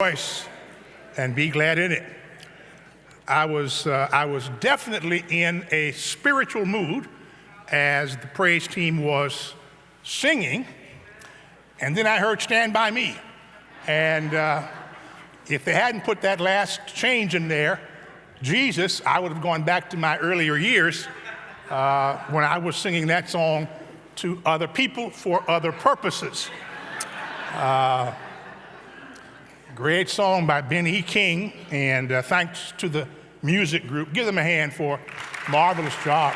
Rejoice and be glad in it. I was definitely in a spiritual mood as the praise team was singing, and then I heard "Stand By Me," and if they hadn't put that last change in there, Jesus, I would have gone back to my earlier years when I was singing that song to other people for other purposes. Great song by Ben E. King, and thanks to the music group. Give them a hand for a marvelous job.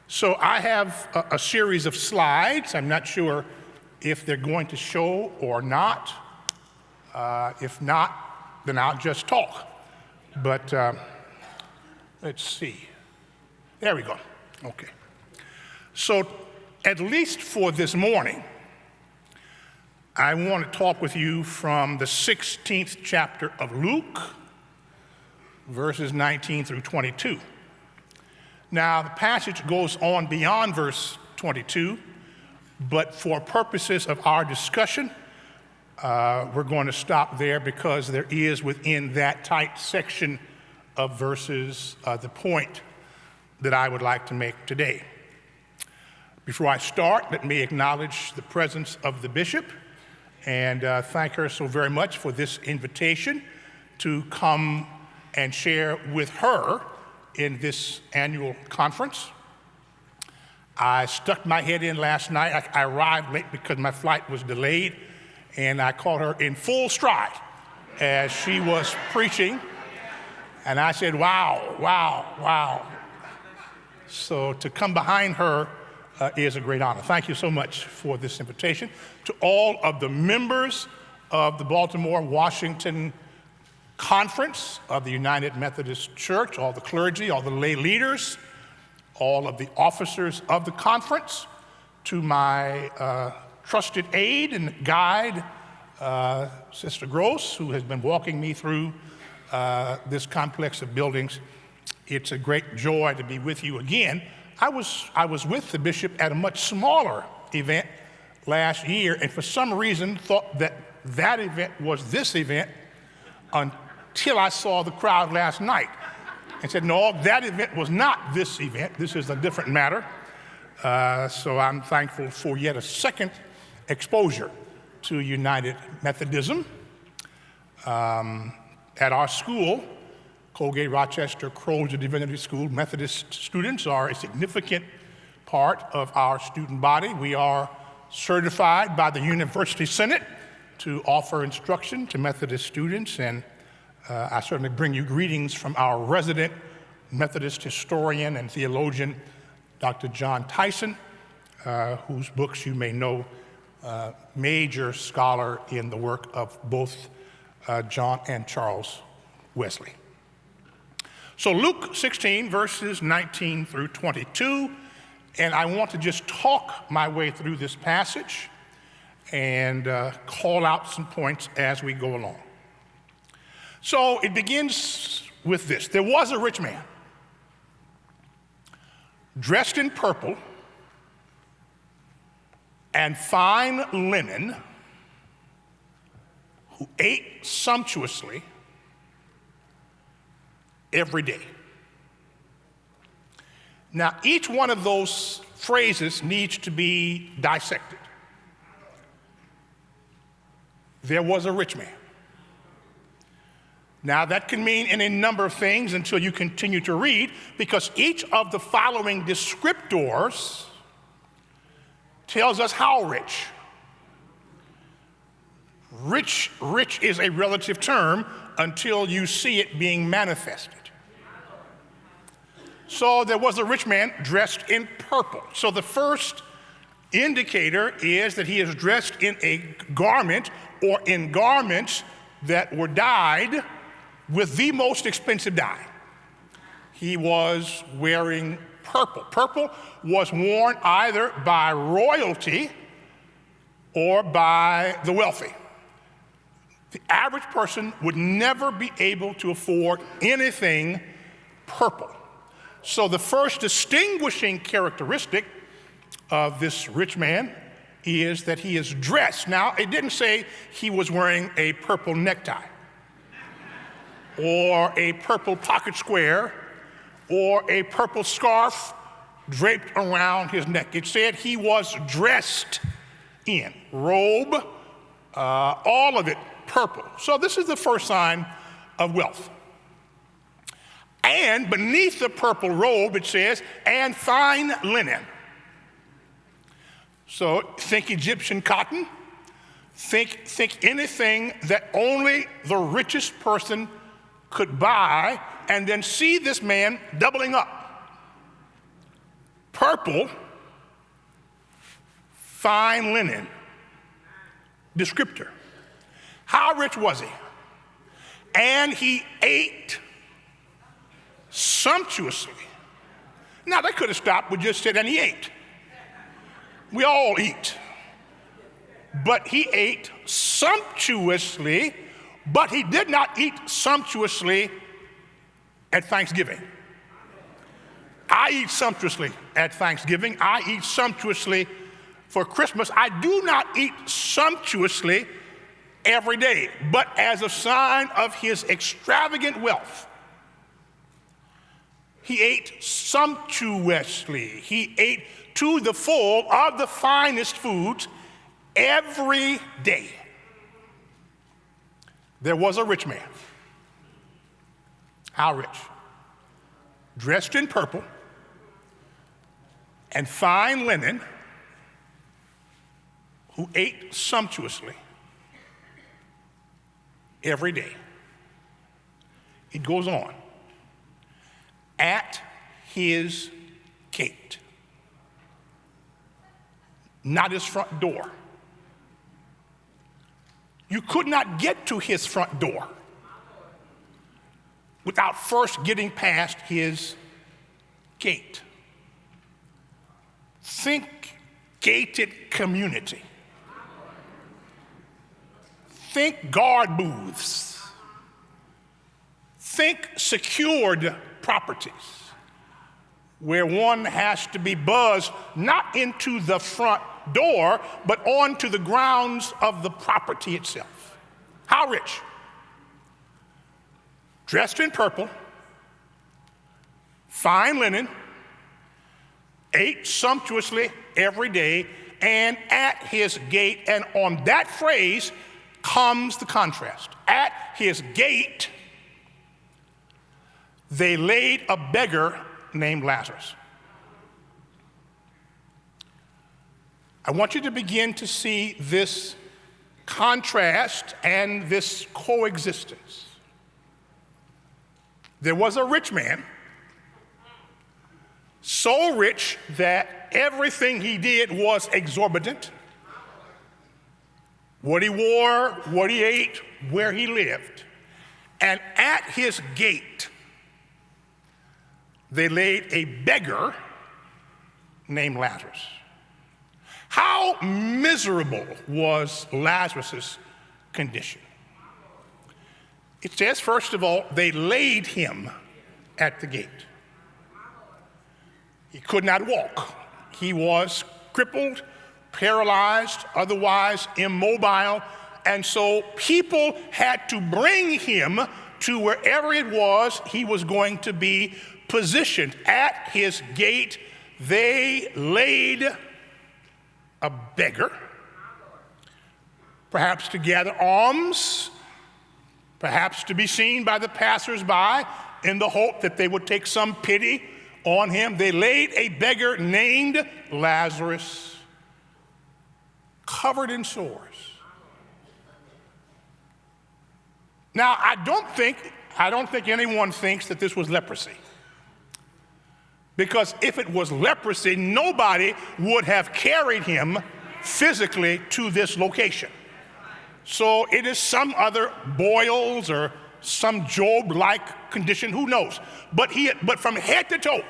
So I have a series of slides. I'm not sure if they're going to show or not. If not, then I'll just talk. But let's see. There we go. Okay. So at least for this morning, I want to talk with you from the 16th chapter of Luke, verses 19 through 22. Now, the passage goes on beyond verse 22, but for purposes of our discussion, we're going to stop there because there is within that tight section of verses the point that I would like to make today. Before I start, let me acknowledge the presence of the bishop and thank her so very much for this invitation to come and share with her in this annual conference. I stuck my head in last night. I arrived late because my flight was delayed, and I caught her in full stride as she was preaching, and I said, wow, wow, wow. So to come behind her is a great honor. Thank you so much for this invitation. To all of the members of the Baltimore-Washington Conference of the United Methodist Church, all the clergy, all the lay leaders, all of the officers of the conference, to my trusted aide and guide, Sister Gross, who has been walking me through this complex of buildings. It's a great joy to be with you again. I was with the bishop at a much smaller event last year, and for some reason thought that event was this event until I saw the crowd last night and said, no, that event was not this event. This is a different matter. So I'm thankful for yet a second exposure to United Methodism. At our school, Colgate Rochester Crozer Divinity School, Methodist students are a significant part of our student body. We are certified by the University Senate to offer instruction to Methodist students, and I certainly bring you greetings from our resident Methodist historian and theologian, Dr. John Tyson, whose books you may know, major scholar in the work of both John and Charles Wesley. So Luke 16, verses 19 through 22, and I want to just talk my way through this passage and call out some points as we go along. So it begins with this. There was a rich man dressed in purple and fine linen who ate sumptuously every day. Now, each one of those phrases needs to be dissected. There was a rich man. Now, that can mean any number of things until you continue to read, because each of the following descriptors tells us how rich. Rich is a relative term until you see it being manifested. So there was a rich man dressed in purple. So the first indicator is that he is dressed in a garment or in garments that were dyed with the most expensive dye. He was wearing purple. Purple was worn either by royalty or by the wealthy. The average person would never be able to afford anything purple. So the first distinguishing characteristic of this rich man is that he is dressed. Now, it didn't say he was wearing a purple necktie or a purple pocket square or a purple scarf draped around his neck. It said he was dressed in robe, all of it purple. So this is the first sign of wealth. And beneath the purple robe, it says, and fine linen. So think Egyptian cotton, think anything that only the richest person could buy, and then see this man doubling up. Purple, fine linen, descriptor. How rich was he? And he ate sumptuously. Now, they could have stopped with just said, and he ate. We all eat. But he ate sumptuously, but he did not eat sumptuously at Thanksgiving. I eat sumptuously at Thanksgiving. I eat sumptuously for Christmas. I do not eat sumptuously every day, but as a sign of his extravagant wealth, he ate sumptuously. He ate to the full of the finest foods every day. There was a rich man. How rich? Dressed in purple and fine linen, who ate sumptuously every day. It goes on. At his gate, not his front door. You could not get to his front door without first getting past his gate. Think gated community. Think guard booths. Think secured properties where one has to be buzzed not into the front door, but onto the grounds of the property itself. How rich? Dressed in purple, fine linen, ate sumptuously every day, and at his gate. And on that phrase comes the contrast. At his gate, they laid a beggar named Lazarus. I want you to begin to see this contrast and this coexistence. There was a rich man, so rich that everything he did was exorbitant. What he wore, what he ate, where he lived. And at his gate, they laid a beggar named Lazarus. How miserable was Lazarus' condition? It says, first of all, they laid him at the gate. He could not walk. He was crippled, paralyzed, otherwise immobile, and so people had to bring him to wherever it was he was going to be positioned. At his gate, they laid a beggar, perhaps to gather alms, perhaps to be seen by the passersby in the hope that they would take some pity on him. They laid a beggar named Lazarus, covered in sores. Now, I don't think anyone thinks that this was leprosy. Because if it was leprosy, nobody would have carried him physically to this location. So it is some other boils or some Job-like condition, who knows? But from head to toe,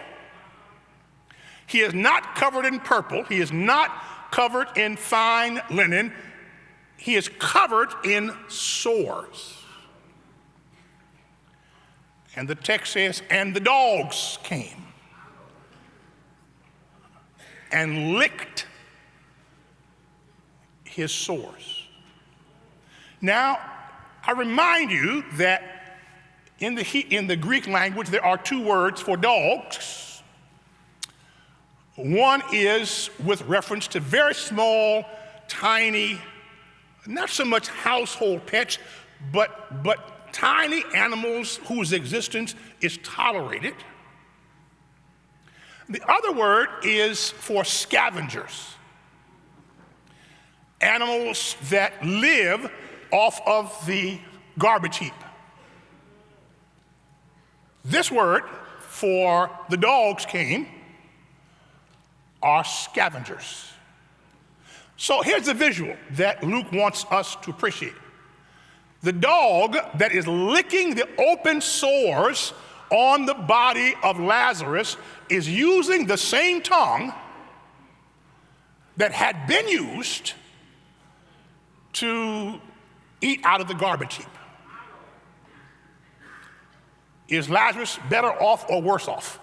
he is not covered in purple. He is not covered in fine linen. He is covered in sores. And the text says, and the dogs came and licked his sores. Now, I remind you that in the Greek language, there are two words for dogs. One is with reference to very small, tiny, not so much household pets, but tiny animals whose existence is tolerated. The other word is for scavengers, animals that live off of the garbage heap. This word for the dogs are scavengers. So here's the visual that Luke wants us to appreciate. The dog that is licking the open sores on the body of Lazarus is using the same tongue that had been used to eat out of the garbage heap. Is Lazarus better off or worse off?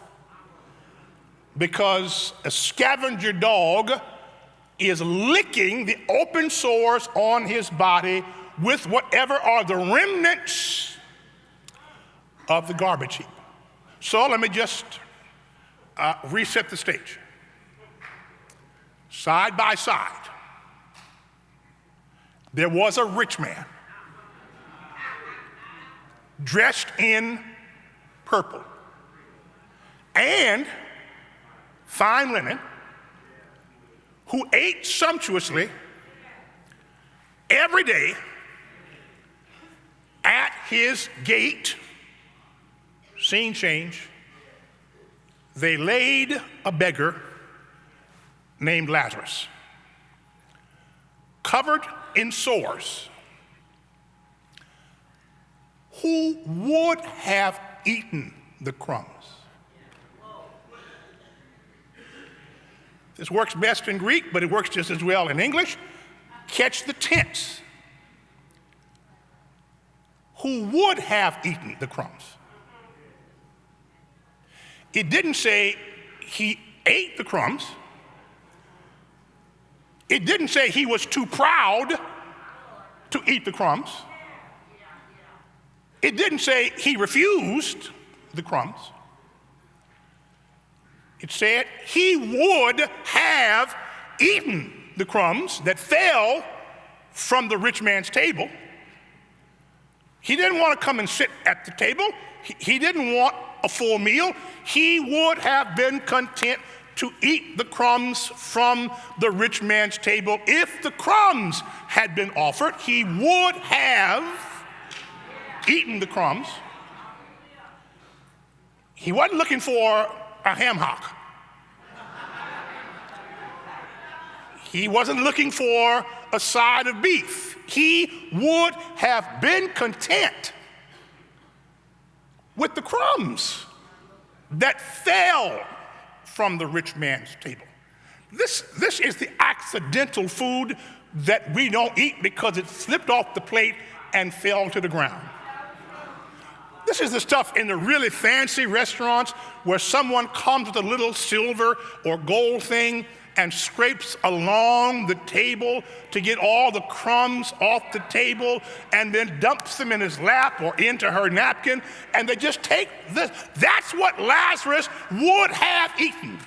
Because a scavenger dog is licking the open sores on his body with whatever are the remnants of the garbage heap. So let me just reset the stage. Side by side, there was a rich man dressed in purple and fine linen, who ate sumptuously every day at his gate. Scene change. They laid a beggar named Lazarus, covered in sores, who would have eaten the crumbs. This works best in Greek, but it works just as well in English. Catch the tense. Who would have eaten the crumbs. It didn't say he ate the crumbs. It didn't say he was too proud to eat the crumbs. It didn't say he refused the crumbs. It said he would have eaten the crumbs that fell from the rich man's table. He didn't want to come and sit at the table. He didn't want a full meal. He would have been content to eat the crumbs from the rich man's table. If the crumbs had been offered, he would have eaten the crumbs. He wasn't looking for a ham hock. He wasn't looking for a side of beef. He would have been content with the crumbs that fell from the rich man's table. This is the accidental food that we don't eat because it slipped off the plate and fell to the ground. This is the stuff in the really fancy restaurants where someone comes with a little silver or gold thing and scrapes along the table to get all the crumbs off the table and then dumps them in his lap or into her napkin, and they just take this. That's what Lazarus would have eaten.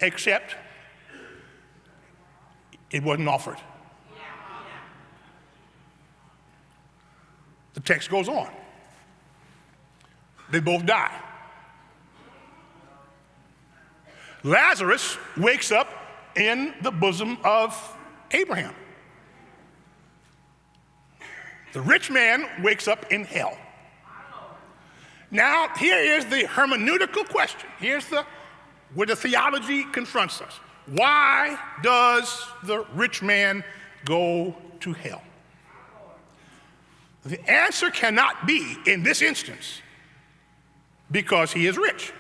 Except it wasn't offered. The text goes on. They both die. Lazarus wakes up in the bosom of Abraham. The rich man wakes up in hell. Now, here is the hermeneutical question. Here's where the theology confronts us. Why does the rich man go to hell? The answer cannot be, in this instance, because he is rich.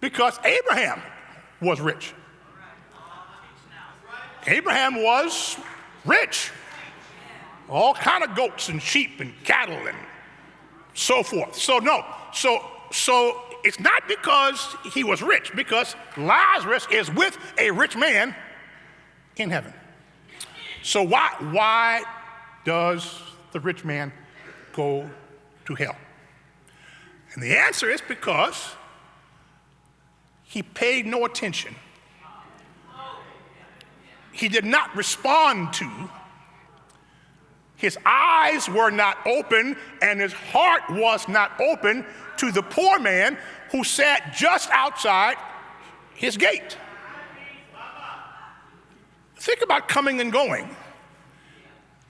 Because Abraham was rich. Abraham was rich. All kind of goats and sheep and cattle and so forth. So no. So it's not because he was rich, because Lazarus is with a rich man in heaven. So why does the rich man go to hell? And the answer is because he paid no attention. He did not respond to. His eyes were not open, and his heart was not open to the poor man who sat just outside his gate. Think about coming and going.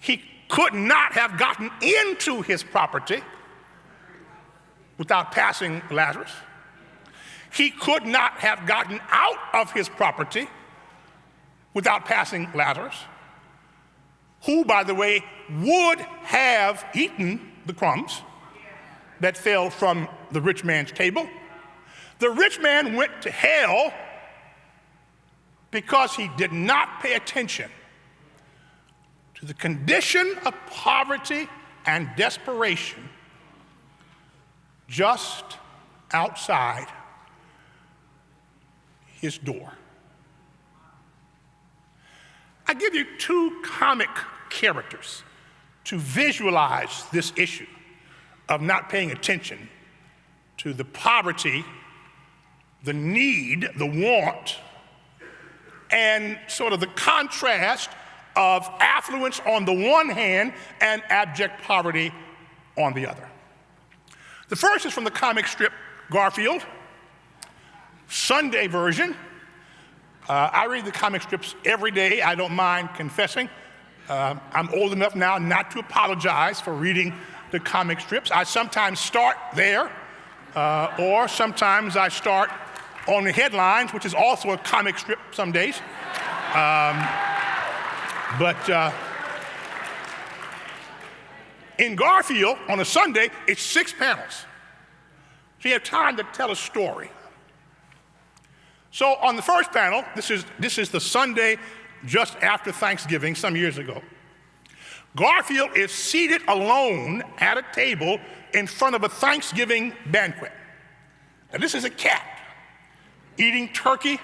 He could not have gotten into his property without passing Lazarus. He could not have gotten out of his property without passing Lazarus, who, by the way, would have eaten the crumbs that fell from the rich man's table. The rich man went to hell because he did not pay attention to the condition of poverty and desperation just outside his door. I give you two comic characters to visualize this issue of not paying attention to the poverty, the need, the want, and sort of the contrast of affluence on the one hand and abject poverty on the other. The first is from the comic strip Garfield, Sunday version. I read the comic strips every day. I don't mind confessing. I'm old enough now not to apologize for reading the comic strips. I sometimes start there, or sometimes I start on the headlines, which is also a comic strip some days. But in Garfield, on a Sunday, it's 6 panels. So you have time to tell a story. So on the first panel, this is the Sunday just after Thanksgiving some years ago. Garfield is seated alone at a table in front of a Thanksgiving banquet. Now this is a cat eating turkey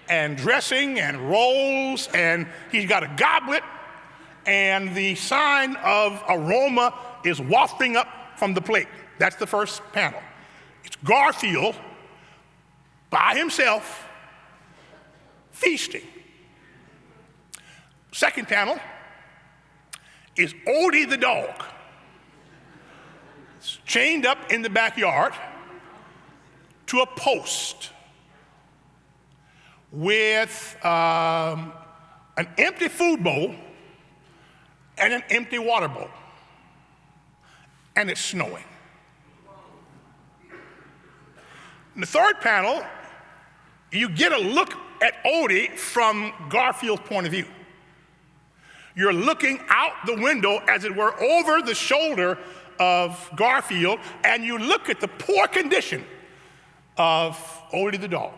and dressing and rolls, and he's got a goblet, and the sign of aroma is wafting up from the plate. That's the first panel. It's Garfield by himself, feasting. Second panel is Odie the dog. It's chained up in the backyard to a post with an empty food bowl and an empty water bowl. And it's snowing. In the third panel, you get a look at Odie from Garfield's point of view. You're looking out the window, as it were, over the shoulder of Garfield, and you look at the poor condition of Odie the dog.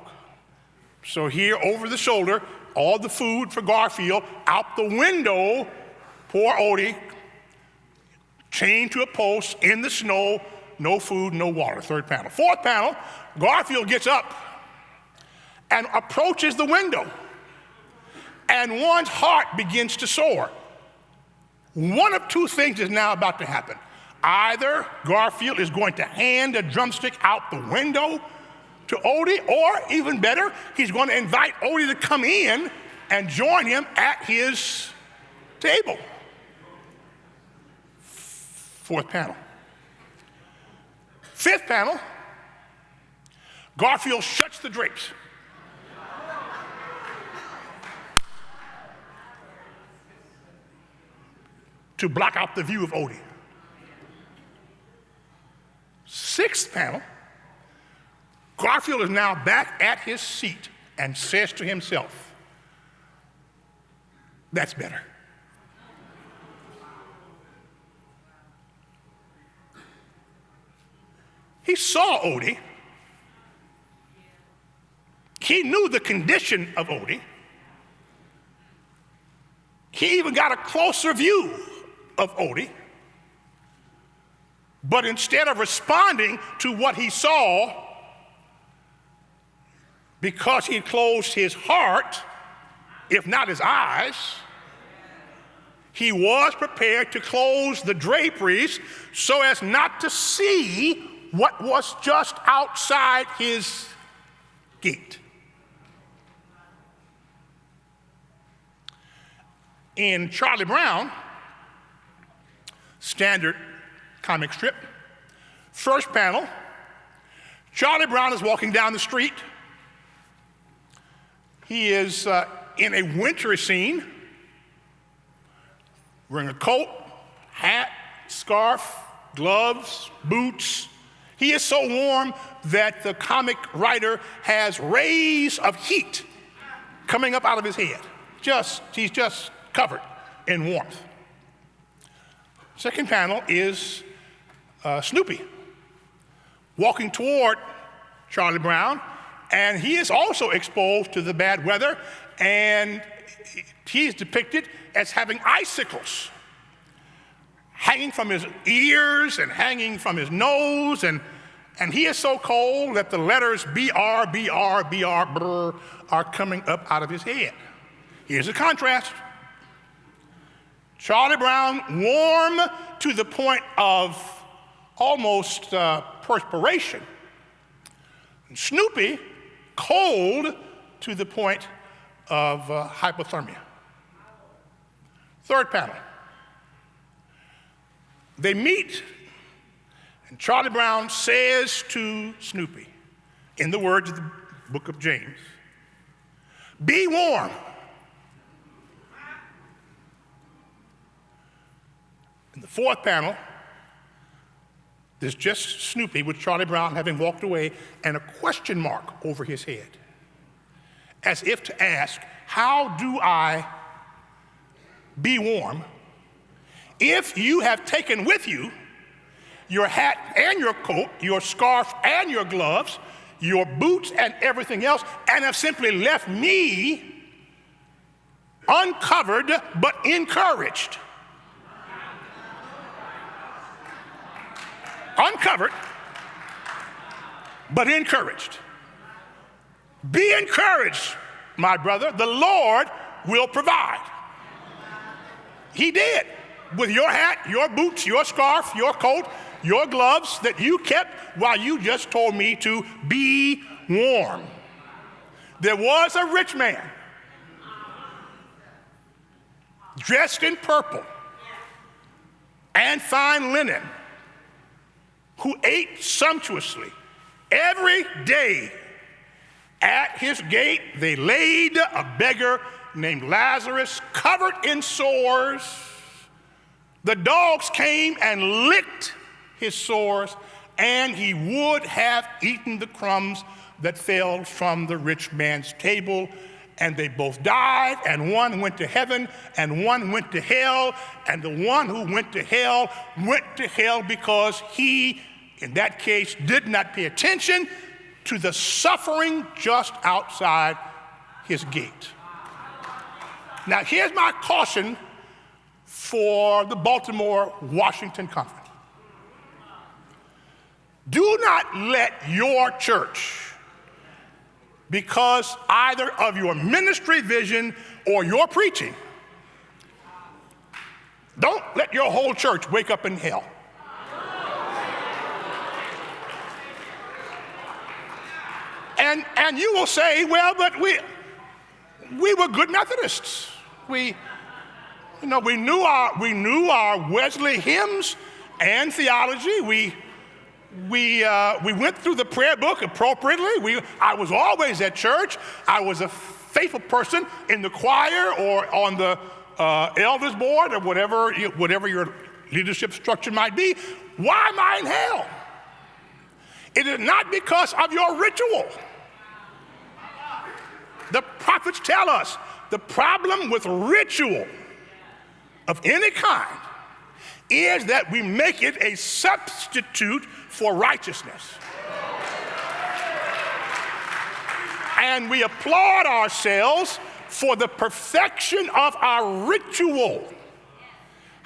So here, over the shoulder, all the food for Garfield, out the window, poor Odie, chained to a post in the snow, no food, no water. Third panel. Fourth panel, Garfield gets up and approaches the window, and one's heart begins to soar. One of two things is now about to happen. Either Garfield is going to hand a drumstick out the window to Odie, or even better, he's going to invite Odie to come in and join him at his table. Fourth panel. Fifth panel, Garfield shuts the drapes. To block out the view of Odie. Sixth panel, Garfield is now back at his seat and says to himself, "That's better." He saw Odie. He knew the condition of Odie. He even got a closer view of Odie. But instead of responding to what he saw, because he closed his heart, if not his eyes, he was prepared to close the draperies so as not to see what was just outside his gate. In Charlie Brown, standard comic strip, first panel, Charlie Brown is walking down the street. He is in a wintry scene, wearing a coat, hat, scarf, gloves, boots. He is so warm that the comic writer has rays of heat coming up out of his head. He's just covered in warmth. Second panel is Snoopy walking toward Charlie Brown, and he is also exposed to the bad weather, and he is depicted as having icicles hanging from his ears and hanging from his nose, and he is so cold that the letters BR, BR, BR, brr, are coming up out of his head. Here's a contrast. Charlie Brown, warm to the point of almost perspiration. And Snoopy, cold to the point of hypothermia. Third panel. They meet, and Charlie Brown says to Snoopy, in the words of the book of James, "Be warm." In the fourth panel, there's just Snoopy with Charlie Brown having walked away and a question mark over his head, as if to ask, how do I be warm if you have taken with you your hat and your coat, your scarf and your gloves, your boots and everything else, and have simply left me uncovered but encouraged? Uncovered, but encouraged. Be encouraged, my brother. The Lord will provide. He did with your hat, your boots, your scarf, your coat, your gloves that you kept while you just told me to be warm. There was a rich man dressed in purple and fine linen, who ate sumptuously. Every day at his gate they laid a beggar named Lazarus, covered in sores. The dogs came and licked his sores, and he would have eaten the crumbs that fell from the rich man's table. And they both died, and one went to heaven, and one went to hell, and the one who went to hell because he, in that case, did not pay attention to the suffering just outside his gate. Now, here's my caution for the Baltimore-Washington Conference. Do not let your church, because either of your ministry vision or your preaching, don't let your whole church wake up in hell. And you will say, well, but we were good Methodists. We knew our Wesley hymns and theology. We went through the prayer book appropriately. I was always at church. I was a faithful person in the choir or on the elders board or whatever your leadership structure might be. Why am I in hell? It is not because of your ritual. The prophets tell us the problem with ritual of any kind is that we make it a substitute for righteousness. And we applaud ourselves for the perfection of our ritual.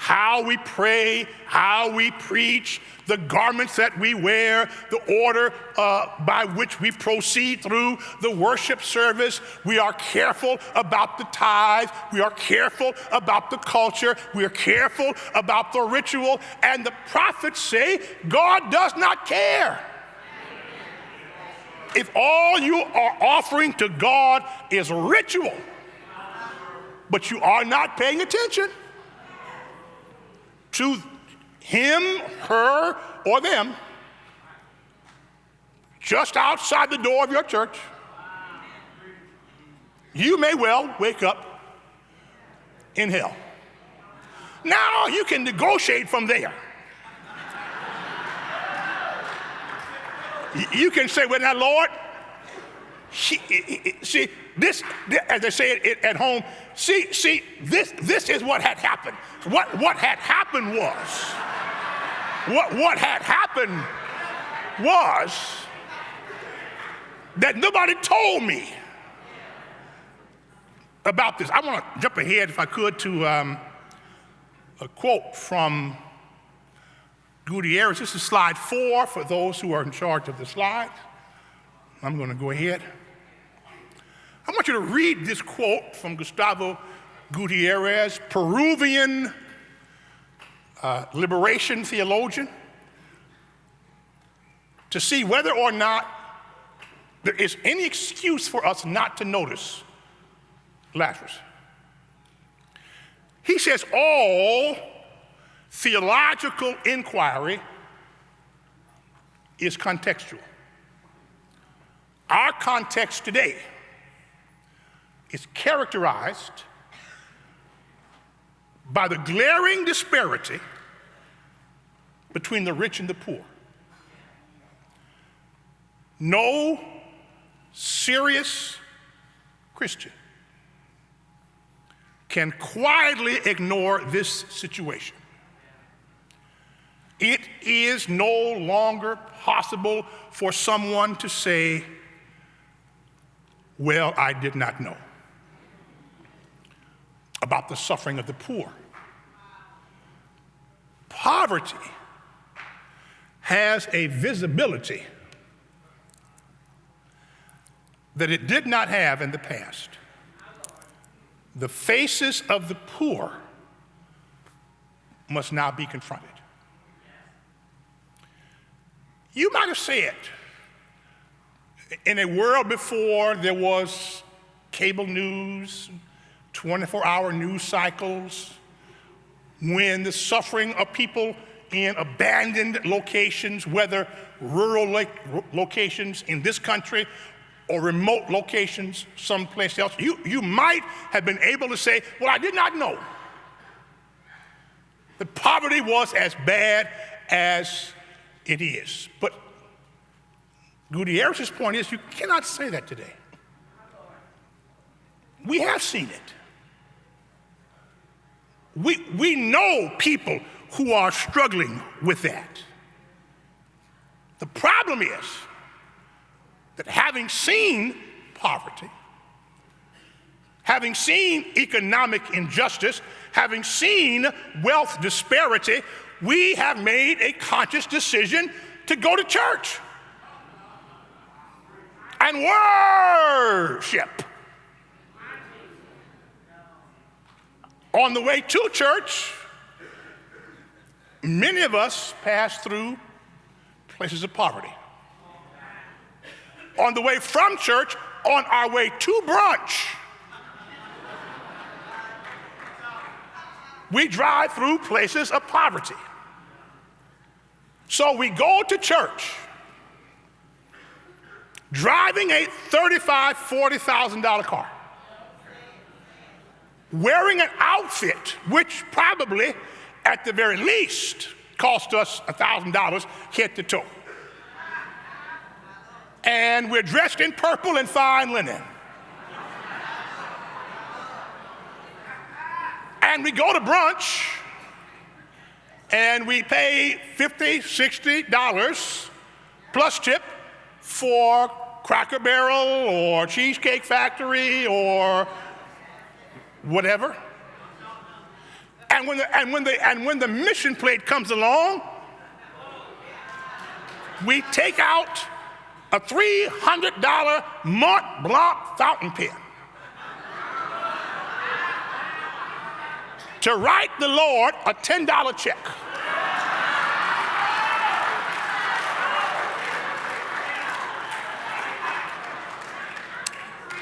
how we pray, how we preach, the garments that we wear, the order by which we proceed through the worship service. We are careful about the tithe. We are careful about the culture. We are careful about the ritual. And the prophets say God does not care. If all you are offering to God is ritual, but you are not paying attention to him, her, or them, just outside the door of your church, you may well wake up in hell. Now you can negotiate from there. You can say, well, now, Lord, see, this, as they say it at home, see, this is what had happened. What had happened was that nobody told me about this. I want to jump ahead, if I could, to a quote from Gutierrez. This is slide 4 for those who are in charge of the slide. I'm going to go ahead. I want you to read this quote from Gustavo Gutierrez, Peruvian liberation theologian, to see whether or not there is any excuse for us not to notice Lazarus. He says all theological inquiry is contextual. Our context today is characterized by the glaring disparity between the rich and the poor. No serious Christian can quietly ignore this situation. It is no longer possible for someone to say, well, I did not know about the suffering of the poor. Poverty has a visibility that it did not have in the past. The faces of the poor must now be confronted. You might have said, in a world before there was cable news, 24-hour news cycles, when the suffering of people in abandoned locations, whether rural locations in this country or remote locations someplace else, you might have been able to say, well, I did not know that poverty was as bad as it is. But Gutierrez's point is you cannot say that today. We have seen it. We know people who are struggling with that. The problem is that having seen poverty, having seen economic injustice, having seen wealth disparity, we have made a conscious decision to go to church and worship. On the way to church, many of us pass through places of poverty. On the way from church, on our way to brunch, we drive through places of poverty. So we go to church driving a $35,000, $40,000 car, wearing an outfit which probably, at the very least, cost us $1,000 head to toe. And we're dressed in purple and fine linen. And we go to brunch, and we pay $50, $60 plus tip for Cracker Barrel or Cheesecake Factory or whatever. And when the mission plate comes along, we take out a $300 Mont Blanc fountain pen to write the Lord a $10 check.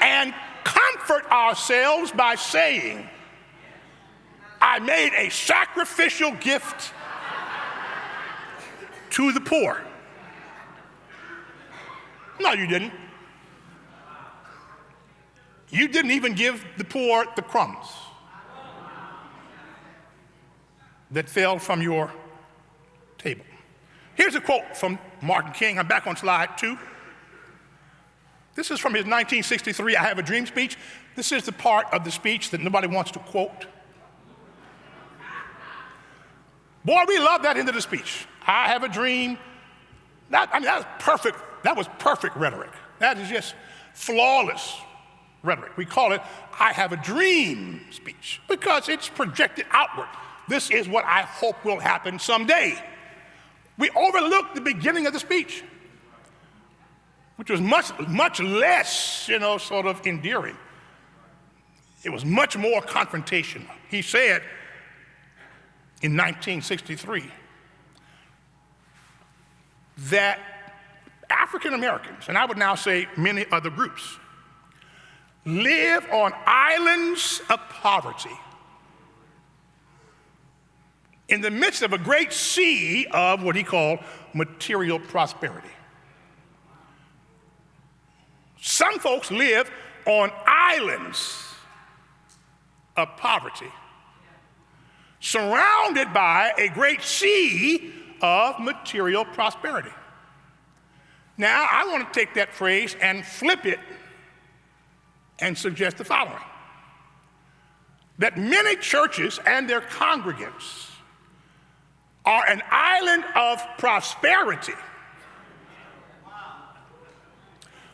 And comfort ourselves by saying, I made a sacrificial gift to the poor. No, you didn't. You didn't even give the poor the crumbs that fell from your table. Here's a quote from Martin King. I'm back on slide 2. This is from his 1963 I Have a Dream speech. This is the part of the speech that nobody wants to quote. Boy, we love that end of the speech. I have a dream. That was perfect. That was perfect rhetoric. That is just flawless rhetoric. We call it I have a dream speech because it's projected outward. This is what I hope will happen someday. We overlook the beginning of the speech, which was much less, sort of endearing. It was much more confrontational. He said in 1963 that African Americans, and I would now say many other groups, live on islands of poverty in the midst of a great sea of what he called material prosperity. Some folks live on islands of poverty, surrounded by a great sea of material prosperity. Now, I want to take that phrase and flip it and suggest the following: that many churches and their congregants are an island of prosperity,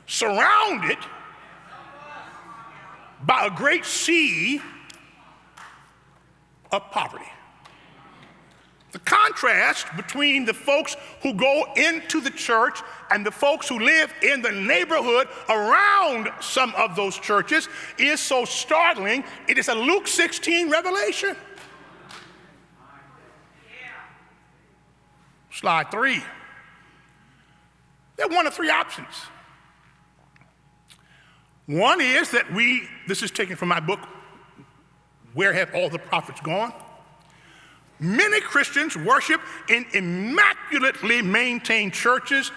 surrounded by a great sea of poverty. The contrast between the folks who go into the church and the folks who live in the neighborhood around some of those churches is so startling. It is a Luke 16 revelation. Slide 3. There are one of three options. One is that this is taken from my book, Where Have All the Prophets Gone? Many Christians worship in immaculately maintained churches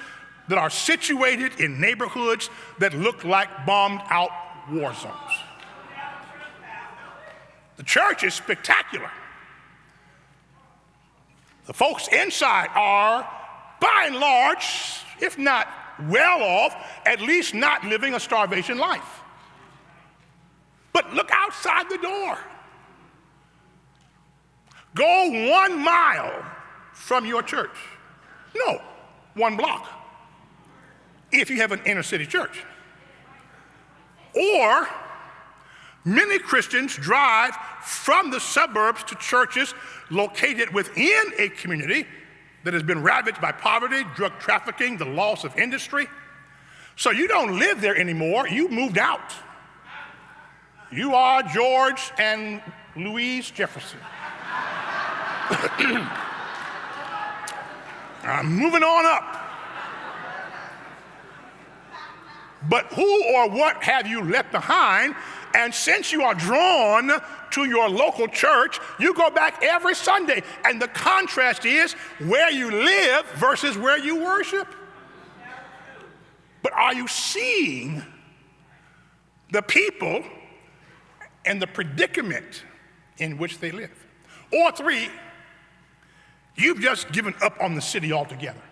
that are situated in neighborhoods that look like bombed out war zones. The church is spectacular. The folks inside are, by and large, if not well off, at least not living a starvation life. But look outside the door. Go 1 mile from your church. No, 1 block, if you have an inner city church. Or many Christians drive from the suburbs to churches located within a community that has been ravaged by poverty, drug trafficking, the loss of industry. So you don't live there anymore, you moved out. You are George and Louise Jefferson. I'm moving on up. But who or what have you left behind? And since you are drawn to your local church, you go back every Sunday. And the contrast is where you live versus where you worship. But are you seeing the people and the predicament in which they live? Or 3, you've just given up on the city altogether.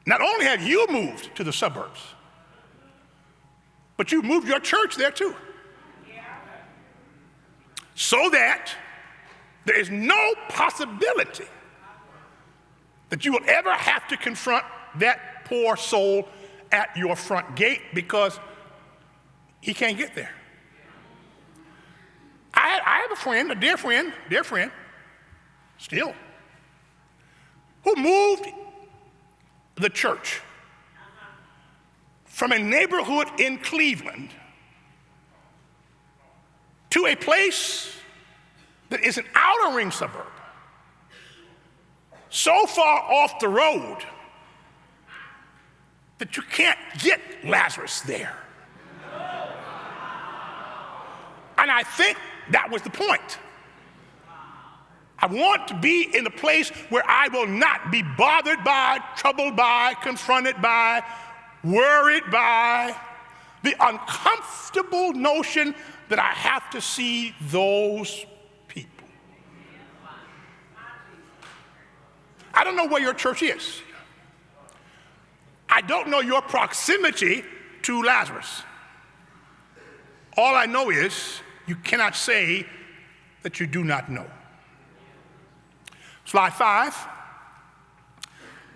Not only have you moved to the suburbs, but you moved your church there too. So that there is no possibility that you will ever have to confront that poor soul at your front gate because he can't get there. I I have a friend, a dear friend, still, who moved the church from a neighborhood in Cleveland to a place that is an outer ring suburb, so far off the road that you can't get Lazarus there. And I think that was the point. I want to be in a place where I will not be bothered by, troubled by, confronted by, worried by the uncomfortable notion that I have to see those people. I don't know where your church is. I don't know your proximity to Lazarus. All I know is you cannot say that you do not know. Slide 5.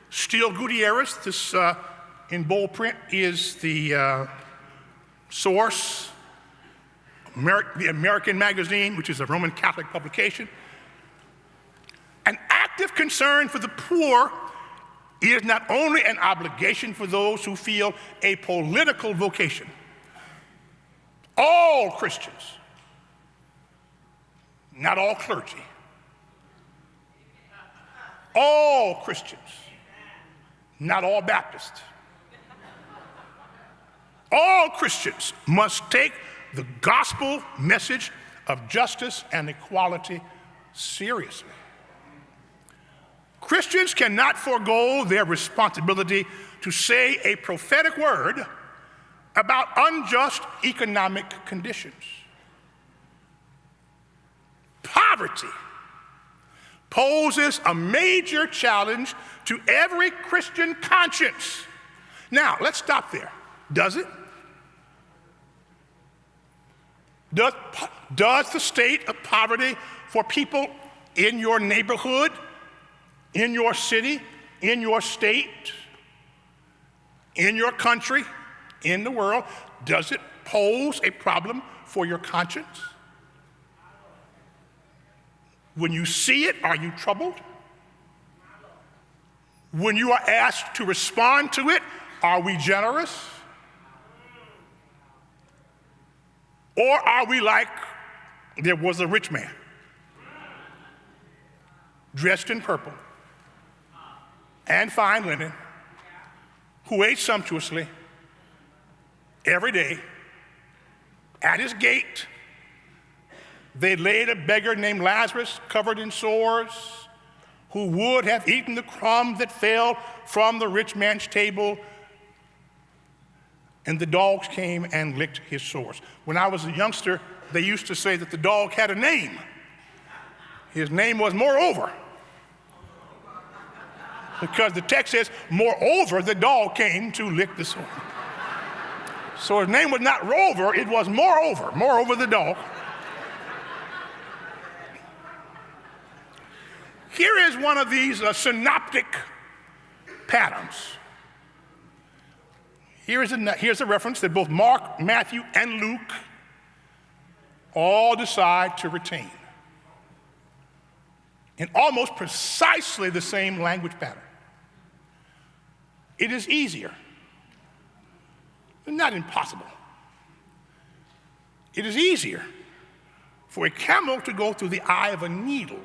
Steele Gutierrez, this in bold print is the source, the American Magazine, which is a Roman Catholic publication. An active concern for the poor is not only an obligation for those who feel a political vocation. All Christians, not all clergy, all Christians, not all Baptists, all Christians must take the gospel message of justice and equality seriously. Christians cannot forego their responsibility to say a prophetic word about unjust economic conditions. Poverty poses a major challenge to every Christian conscience. Now, let's stop there. Does it? Does the state of poverty for people in your neighborhood, in your city, in your state, in your country, in the world, does it pose a problem for your conscience? When you see it, are you troubled? When you are asked to respond to it, are we generous? Or are we like there was a rich man dressed in purple and fine linen who ate sumptuously every day? At his gate, they laid a beggar named Lazarus, covered in sores, who would have eaten the crumbs that fell from the rich man's table, and the dogs came and licked his sores. When I was a youngster, they used to say that the dog had a name. His name was Moreover, because the text says, moreover, the dog came to lick the sore. So his name was not Rover, it was Moreover the dog. Here is one of these synoptic patterns. Here's a reference that both Mark, Matthew, and Luke all decide to retain in almost precisely the same language pattern. It is easier, but not impossible. It is easier for a camel to go through the eye of a needle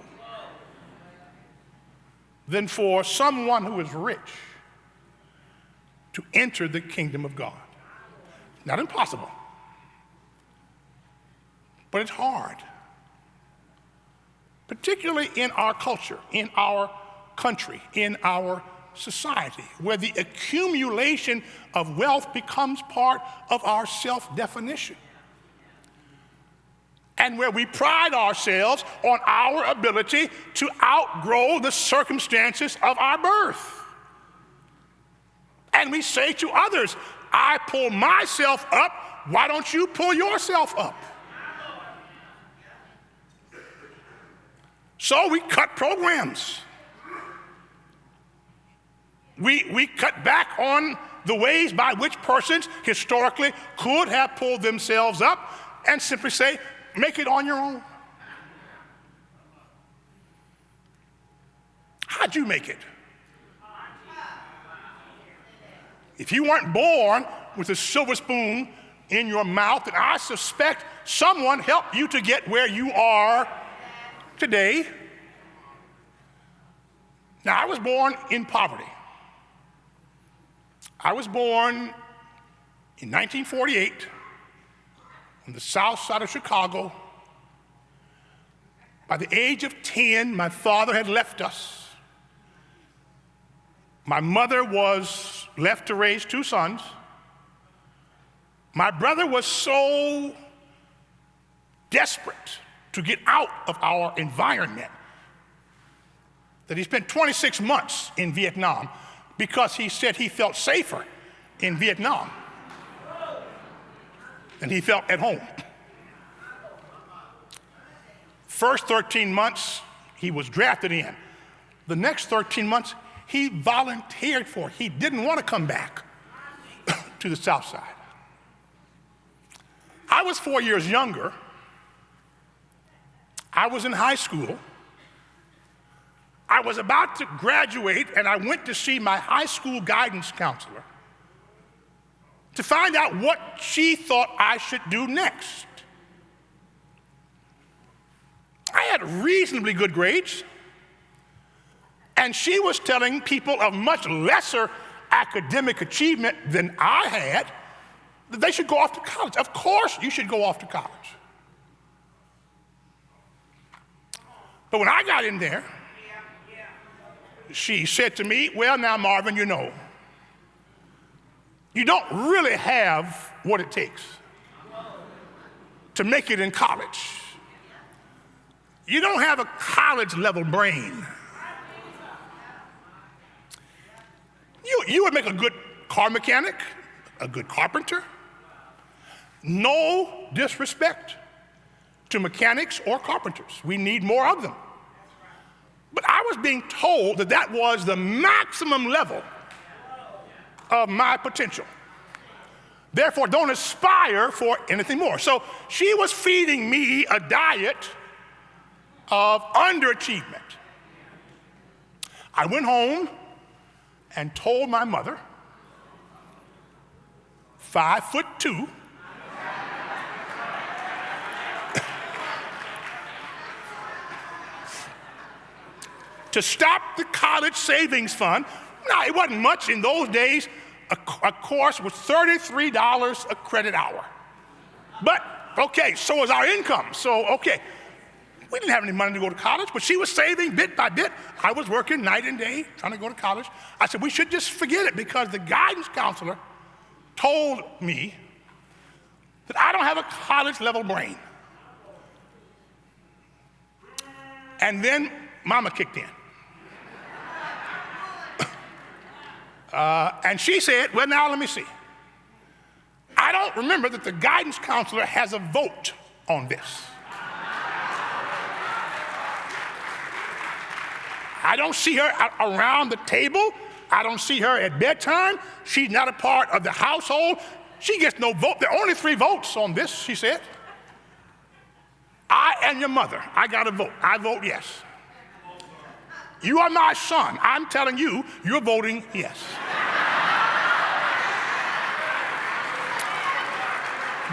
than for someone who is rich to enter the kingdom of God. Not impossible, but it's hard, particularly in our culture, in our country, in our society, where the accumulation of wealth becomes part of our self-definition, and where we pride ourselves on our ability to outgrow the circumstances of our birth. And we say to others, I pull myself up, why don't you pull yourself up? So we cut programs. We cut back on the ways by which persons historically could have pulled themselves up and simply say, make it on your own. How'd you make it? If you weren't born with a silver spoon in your mouth, then I suspect someone helped you to get where you are today. Now, I was born in poverty. I was born in 1948 on the south side of Chicago. By the age of 10, my father had left us. My mother was left to raise 2 sons. My brother was so desperate to get out of our environment that he spent 26 months in Vietnam because he said he felt safer in Vietnam than he felt at home. First 13 months, he was drafted in. The next 13 months, he volunteered for it. He didn't want to come back to the South Side. I was 4 years younger. I was in high school. I was about to graduate, and I went to see my high school guidance counselor to find out what she thought I should do next. I had reasonably good grades, and she was telling people of much lesser academic achievement than I had that they should go off to college. Of course you should go off to college. But when I got in there, she said to me, well, now, Marvin, you know, you don't really have what it takes to make it in college. You don't have a college-level brain. You would make a good car mechanic, a good carpenter. No disrespect to mechanics or carpenters. We need more of them. But I was being told that that was the maximum level of my potential. Therefore, don't aspire for anything more. So she was feeding me a diet of underachievement. I went home and told my mother, 5'2", to stop the college savings fund. Now, it wasn't much in those days. A course was $33 a credit hour. But, okay, so was our income. So, okay, we didn't have any money to go to college, but she was saving bit by bit. I was working night and day trying to go to college. I said, we should just forget it because the guidance counselor told me that I don't have a college-level brain. And then Mama kicked in. And she said, well, now let me see. I don't remember that the guidance counselor has a vote on this. I don't see her around the table. I don't see her at bedtime. She's not a part of the household. She gets no vote. There are only 3 votes on this, she said. I and your mother, I got a vote. I vote yes. You are my son. I'm telling you, you're voting yes.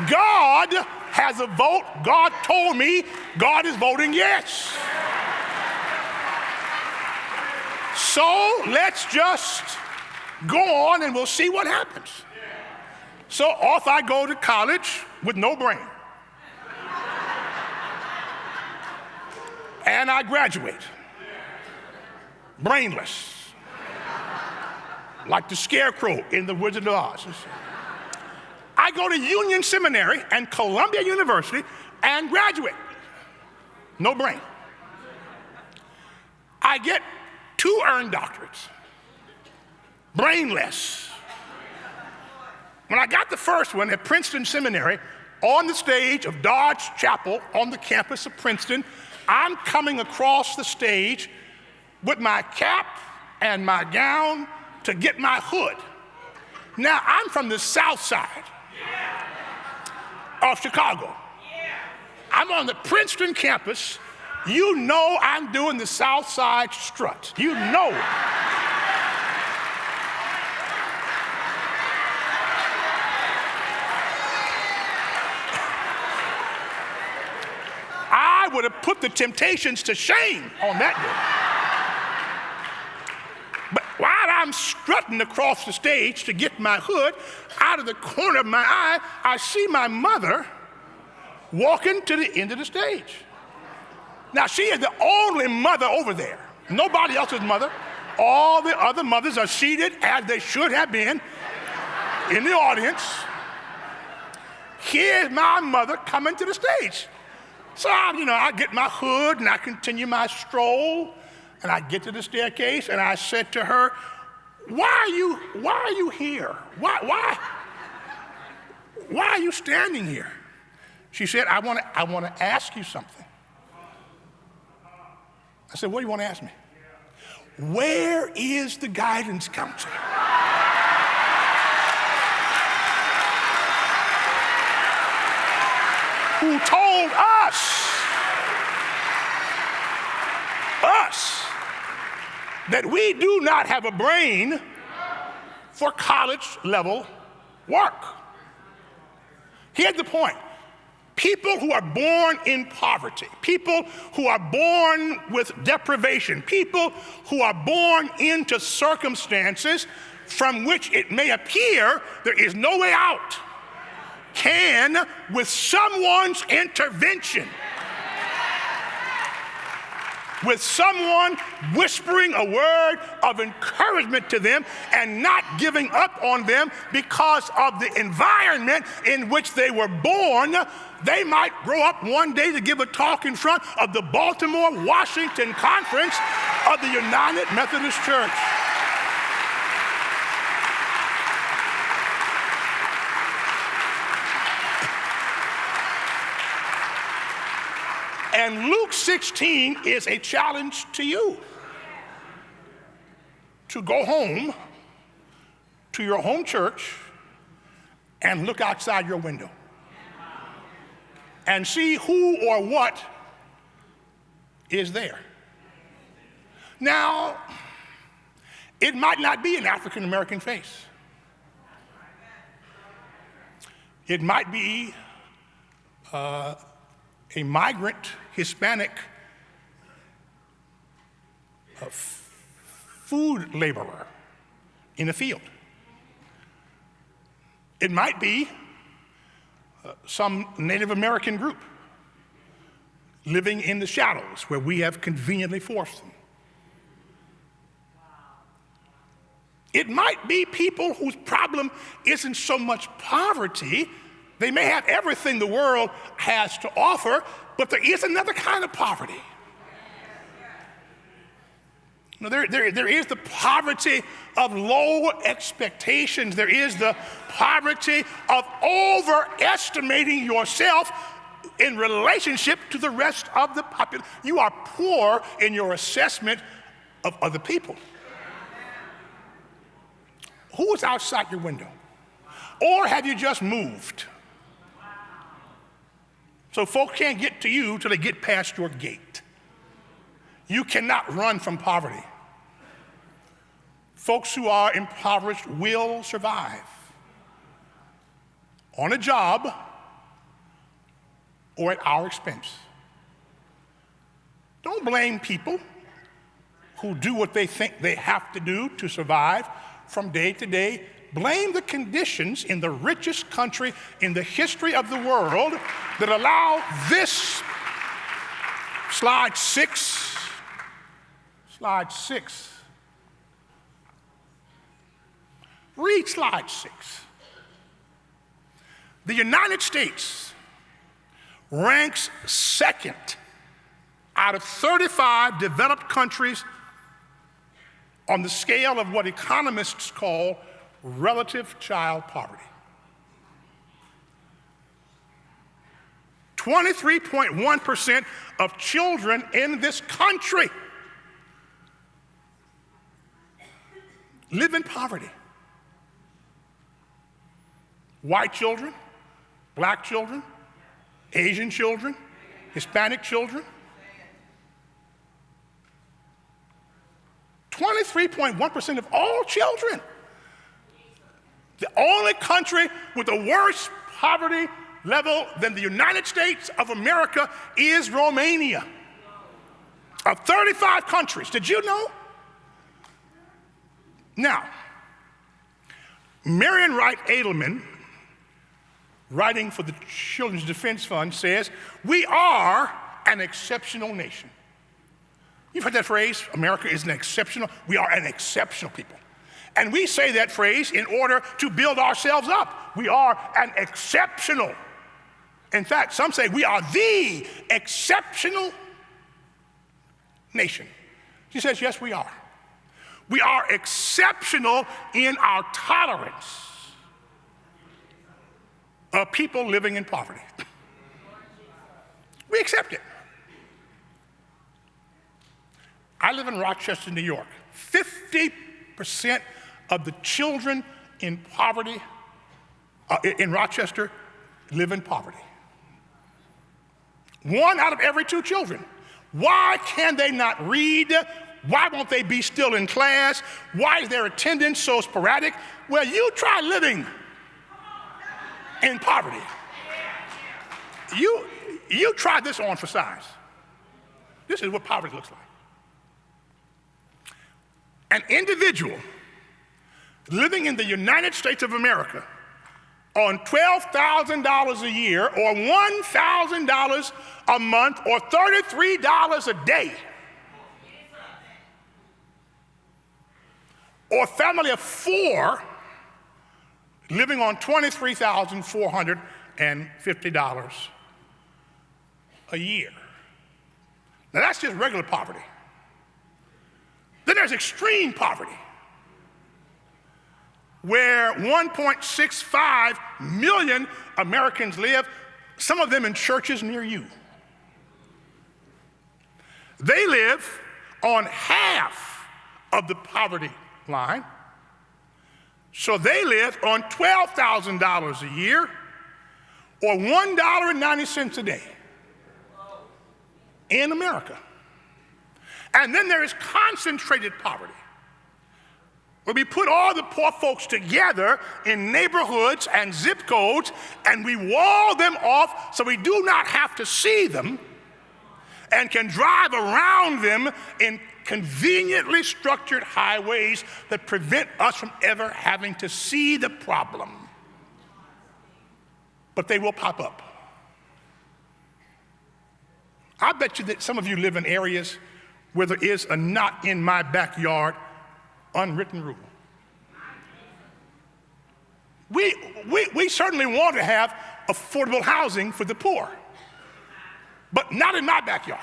God has a vote. God told me God is voting yes. So let's just go on and we'll see what happens. So off I go to college with no brain. And I graduate. Brainless. Like the scarecrow in the Wizard of Oz. I go to Union Seminary and Columbia University and graduate. No brain. I get 2 earned doctorates. Brainless. When I got the first one at Princeton Seminary, on the stage of Dodge Chapel on the campus of Princeton, I'm coming across the stage with my cap and my gown to get my hood. Now, I'm from the south side of Chicago. I'm on the Princeton campus You know I'm doing the South Side strut. You know it. I would have put the Temptations to shame on that day. But while I'm strutting across the stage to get my hood, out of the corner of my eye, I see my mother walking to the end of the stage. Now, she is the only mother over there. Nobody else's mother. All the other mothers are seated as they should have been in the audience. Here's my mother coming to the stage. So, I get my hood and I continue my stroll, and I get to the staircase and I said to her, why are you here? Why are you standing here? She said, I want to ask you something. I said, what do you want to ask me? Where is the guidance counselor? Who told us that we do not have a brain for college level work. Here's the point. People who are born in poverty, people who are born with deprivation, people who are born into circumstances from which it may appear there is no way out, can, with someone's intervention, with someone whispering a word of encouragement to them and not giving up on them because of the environment in which they were born, they might grow up one day to give a talk in front of the Baltimore-Washington Conference of the United Methodist Church. And Luke 16 is a challenge to you to go home to your home church and look outside your window and see who or what is there. Now, it might not be an African American face. It might be a migrant Hispanic food laborer in a field. It might be some Native American group living in the shadows where we have conveniently forced them. It might be people whose problem isn't so much poverty. They may have everything the world has to offer, but there is another kind of poverty. You know, there is the poverty of low expectations. There is the poverty of overestimating yourself in relationship to the rest of the population. You are poor in your assessment of other people. Who is outside your window? Or have you just moved? So folks can't get to you till they get past your gate. You cannot run from poverty. Folks who are impoverished will survive on a job or at our expense. Don't blame people who do what they think they have to do to survive from day to day. Blame the conditions in the richest country in the history of the world that allow this, slide six. Read slide 6. The United States ranks second out of 35 developed countries on the scale of what economists call relative child poverty. 23.1% of children in this country live in poverty. White children, black children, Asian children, Hispanic children. 23.1% of all children. The only country with a worse poverty level than the United States of America is Romania. Of 35 countries, did you know? Now, Marian Wright Edelman, writing for the Children's Defense Fund, says, we are an exceptional nation. You've heard that phrase, America is an exceptional, we are an exceptional people. And we say that phrase in order to build ourselves up. We are an exceptional. In fact, some say we are the exceptional nation. She says, yes, we are. We are exceptional in our tolerance of people living in poverty. We accept it. I live in Rochester, New York. 50% of the children in poverty, in Rochester, live in poverty. 1 out of every 2 children. Why can they not read? Why won't they be still in class? Why is their attendance so sporadic? Well, you try living in poverty. You try this on for size. This is what poverty looks like. An individual living in the United States of America on $12,000 a year or $1,000 a month or $33 a day, or a family of 4 living on $23,450 a year. Now that's just regular poverty. Then there's extreme poverty, where 1.65 million Americans live, some of them in churches near you. They live on half of the poverty line. So they live on $12,000 a year or $1.90 a day in America. And then there is concentrated poverty, where we put all the poor folks together in neighborhoods and zip codes, and we wall them off so we do not have to see them and can drive around them in conveniently structured highways that prevent us from ever having to see the problem. But they will pop up. I bet you that some of you live in areas where there is a not in my backyard unwritten rule. We certainly want to have affordable housing for the poor, but not in my backyard.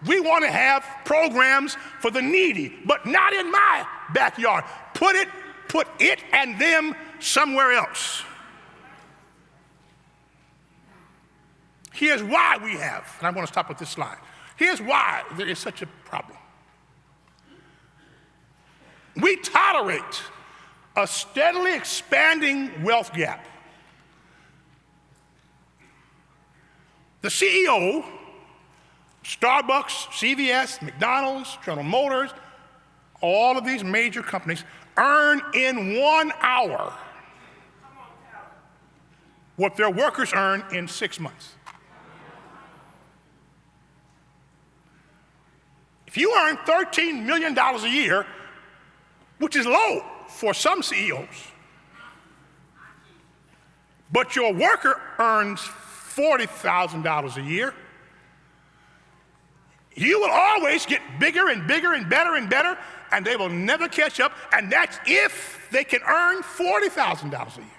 We want to have programs for the needy, but not in my backyard. Put it and them somewhere else. Here's why we have, and I want to stop with this slide. Here's why there is such a problem. We tolerate a steadily expanding wealth gap. The CEO, Starbucks, CVS, McDonald's, General Motors, all of these major companies earn in 1 hour what their workers earn in 6 months. If you earn $13 million a year, which is low for some CEOs, but your worker earns $40,000 a year, you will always get bigger and bigger and better, and they will never catch up, and that's if they can earn $40,000 a year.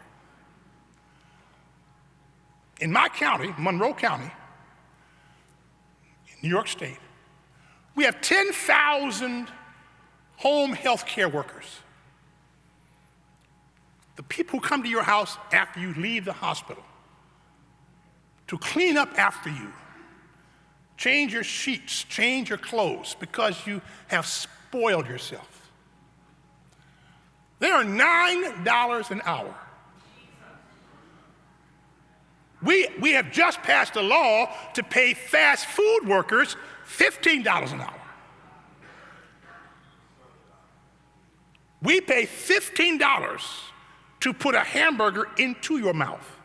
In my county, Monroe County, in New York State, we have 10,000 home health care workers. The people who come to your house after you leave the hospital to clean up after you, change your sheets, change your clothes because you have spoiled yourself. They are $9 an hour. We have just passed a law to pay fast food workers $15 an hour. We pay $15 to put a hamburger into your mouth.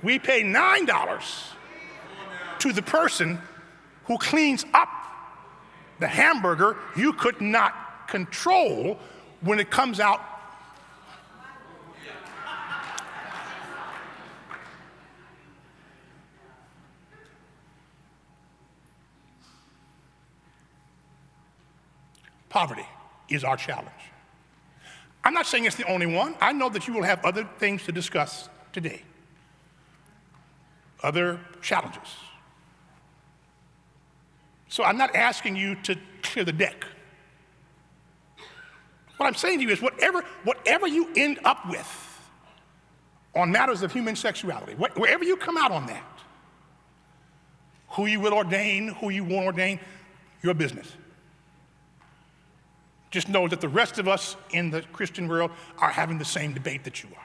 We pay $9 to the person who cleans up the hamburger you could not control when it comes out. Poverty is our challenge. I'm not saying it's the only one. I know that you will have other things to discuss today, other challenges. So I'm not asking you to clear the deck. What I'm saying to you is whatever you end up with on matters of human sexuality, wherever you come out on that, who you will ordain, who you won't ordain, your business. Just know that the rest of us in the Christian world are having the same debate that you are.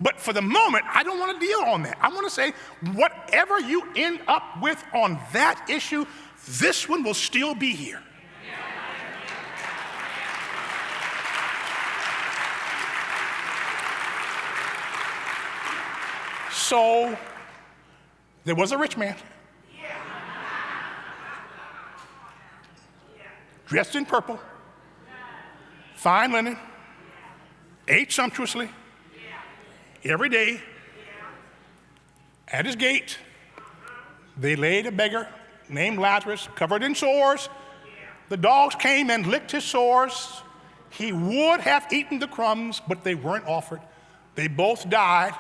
But for the moment, I don't want to deal on that. I want to say, whatever you end up with on that issue, this one will still be here. So, there was a rich man, dressed in purple, fine linen, ate sumptuously, every day. At his gate, they laid a beggar named Lazarus, covered in sores. The dogs came and licked his sores. He would have eaten the crumbs, but they weren't offered. They both died.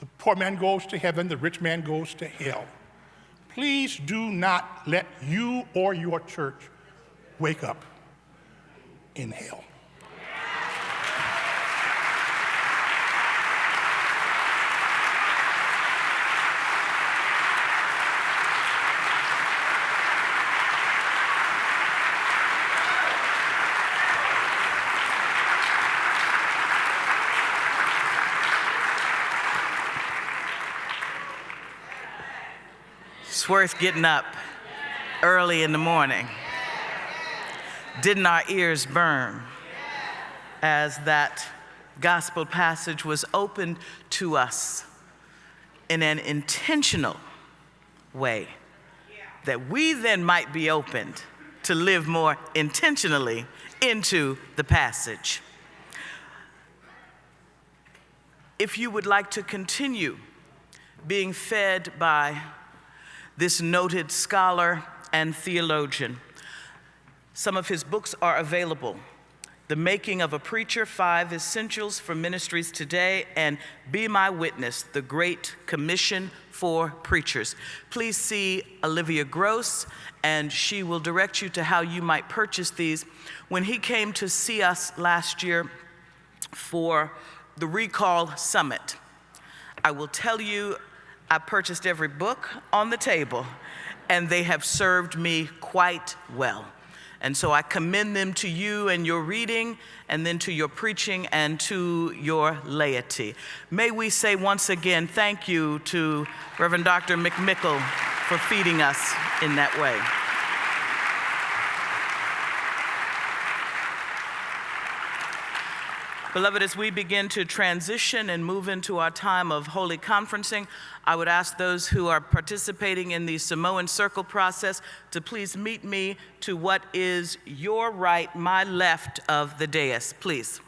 The poor man goes to heaven, the rich man goes to hell. Please do not let you or your church wake up in hell. It's worth getting up early in the morning. Didn't our ears burn as that gospel passage was opened to us in an intentional way, that we then might be opened to live more intentionally into the passage? If you would like to continue being fed by this noted scholar and theologian, some of his books are available: The Making of a Preacher, 5 Essentials for Ministries Today, and Be My Witness, The Great Commission for Preachers. Please see Olivia Gross, and she will direct you to how you might purchase these. When he came to see us last year for the Recall Summit, I will tell you, I purchased every book on the table, and they have served me quite well. And so I commend them to you and your reading, and then to your preaching and to your laity. May we say once again, thank you to Reverend Dr. McMickle for feeding us in that way. Beloved, as we begin to transition and move into our time of holy conferencing, I would ask those who are participating in the Samoan circle process to please meet me to what is your right, my left of the dais, please.